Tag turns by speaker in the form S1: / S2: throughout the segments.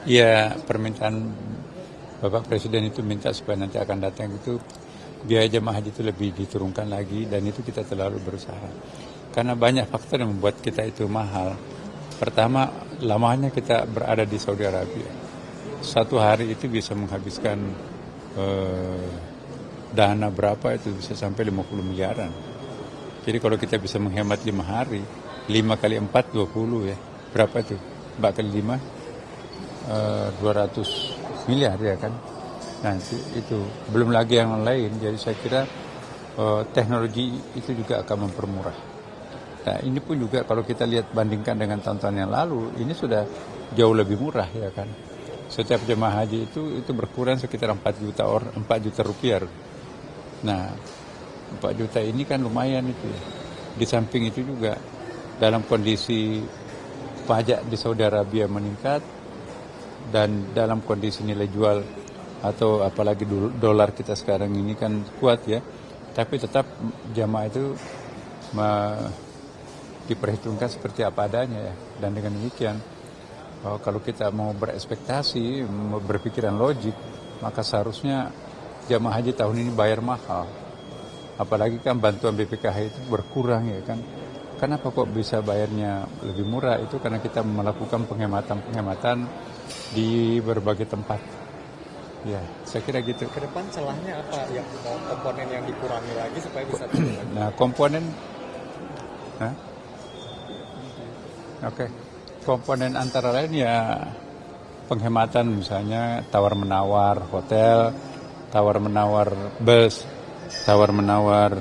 S1: Ya, permintaan Bapak Presiden itu minta supaya nanti akan datang itu biaya jemaah haji itu lebih diturunkan lagi, dan itu kita terlalu berusaha. Karena banyak faktor yang membuat kita itu mahal. Pertama, lamanya kita berada di Saudi Arabia. Satu hari itu bisa menghabiskan dana berapa, itu bisa sampai 50 miliaran. Jadi kalau kita bisa menghemat 5 hari, 5 kali 4, 20 ya. Berapa itu? 4 kali 5, 200 miliar ya kan. Nah itu belum lagi yang lain. Jadi saya kira teknologi itu juga akan mempermurah. Nah ini pun juga kalau kita lihat bandingkan dengan tahun-tahun yang lalu, ini sudah jauh lebih murah ya kan. Setiap jemaah haji itu berkurang sekitar 4 juta rupiah. Nah 4 juta ini kan lumayan itu ya. Di samping itu juga dalam kondisi pajak di Saudi Arabia meningkat, dan dalam kondisi nilai jual atau apalagi dolar kita sekarang ini kan kuat ya, tapi tetap jamaah itu diperhitungkan seperti apa adanya ya. Dan dengan demikian kalau kita mau berekspektasi, mau berpikiran logik, maka seharusnya jamaah haji tahun ini bayar mahal. Apalagi kan bantuan BPKH itu berkurang ya kan. Kenapa kok bisa bayarnya lebih murah? Itu karena kita melakukan penghematan di berbagai tempat. Ya, saya kira gitu.
S2: Ke depan celahnya apa yang komponen yang dikurangi lagi supaya bisa turun lagi?
S1: Nah, komponen komponen antara lain ya penghematan, misalnya tawar-menawar hotel, tawar-menawar bus, tawar-menawar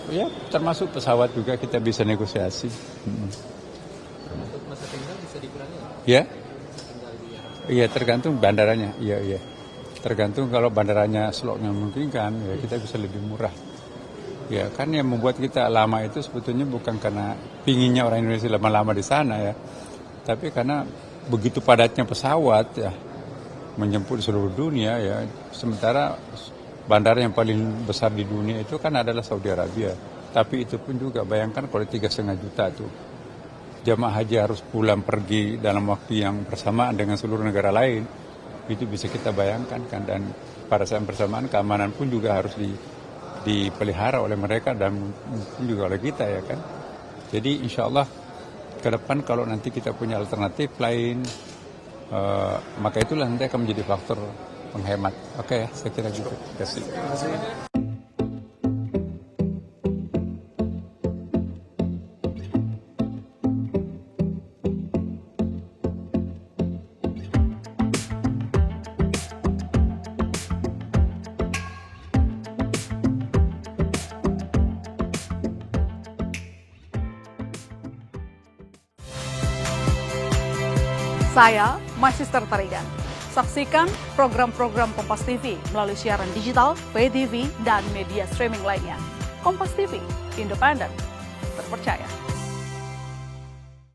S1: ya termasuk pesawat juga kita bisa negosiasi.
S2: Untuk masa tinggal bisa dikurangi?
S1: Ya, iya tergantung bandaranya. Iya. Tergantung kalau bandaranya slotnya memungkinkan, ya kita bisa lebih murah. Ya kan yang membuat kita lama itu sebetulnya bukan karena pinginnya orang Indonesia lama-lama di sana ya, tapi karena begitu padatnya pesawat ya menjemput seluruh dunia ya. Sementara bandara yang paling besar di dunia itu kan adalah Saudi Arabia. Tapi itu pun juga bayangkan kalau 3,5 juta tuh jamaah haji harus pulang pergi dalam waktu yang bersamaan dengan seluruh negara lain, itu bisa kita bayangkan kan. Dan pada saat bersamaan keamanan pun juga harus dipelihara oleh mereka dan mungkin juga oleh kita ya kan. Jadi insya Allah ke depan kalau nanti kita punya alternatif lain, maka itulah nanti akan menjadi faktor penghemat. Oke ya, saya kira gitu. Terima kasih.
S3: Saya Magister Tarigan. Saksikan program-program Kompas TV melalui siaran digital, pay TV, dan media streaming lainnya. Kompas TV, independen, terpercaya.